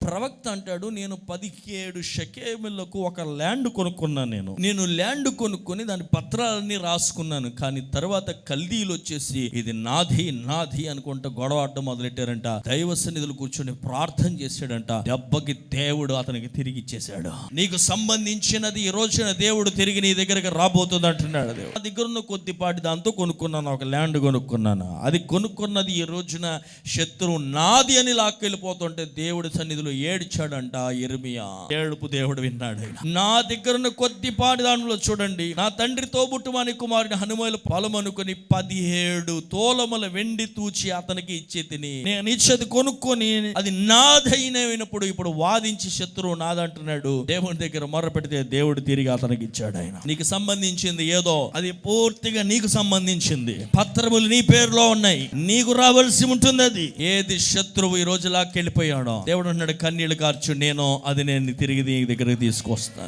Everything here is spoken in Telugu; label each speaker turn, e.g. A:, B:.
A: ప్రవక్త అంటాడు, నేను 17 షెకెములకు ఒక ల్యాండ్ కొనుక్కున్నాను. నేను ల్యాండ్ కొనుక్కొని దాని పత్రాలన్నీ రాసుకున్నాను. కానీ తర్వాత కల్దీలు వచ్చేసి ఇది నాది నాది అనుకుంటా గొడవ ఆడటం మొదలెట్టారంట. దైవ సన్నిధులు కూర్చొని ప్రార్థన చేశాడంట. దెబ్బకి దేవుడు అతనికి తిరిగి ఇచ్చేశాడు. నీకు సంబంధించినది ఈ రోజున దేవుడు తిరిగి నీ దగ్గరకు రాబోతుంది అంటున్నాడు దేవుడు. నా దగ్గర ఉన్న కొద్దిపాటి దాంతో కొనుక్కున్నాను, ఒక ల్యాండ్ కొనుక్కున్నాను. అది కొనుక్కున్నది ఈ రోజున శత్రువు నాది అని లాక్కెళ్ళిపోతుంటే దేవుడి సన్నిధిలో ఏడ్చాడంట యిర్మీయా. ఏడుపు దేవుడు విన్నాడు. నా దగ్గర ఉన్న కొద్దిపాటి దానిలో చూడండి, నా తండ్రి తోబుట్టువాని కుమారుని హనుమేలు పొలమనుకొని 17 తోలముల వెండి తూచి అతనికి ఇచ్చి తిని, నేను ఇచ్చేది కొనుక్కొని అది నాదైనప్పుడు ఇప్పుడు వాదించి శత్రువు నాదంటున్నాడు. దేవుని దగ్గర మొర్ర పెడితే దేవుడు తిరిగి అతనికి ఇచ్చాడు. ఆయన నీకు సంబంధించింది ఏదో అది పూర్తిగా నీకు సంబంధించింది. పత్రములు నీ పేరులో ఉన్నాయి, నీకు రావాల్సి ఉంటుంది. అది ఏది శత్రువు ఈ రోజు లాక్కెళ్ళిపోయాడో దేవుడు అన్నాడు, కన్నీళ్లు కార్చు, నేను తిరిగి నీ దగ్గరికి తీసుకొస్తాను.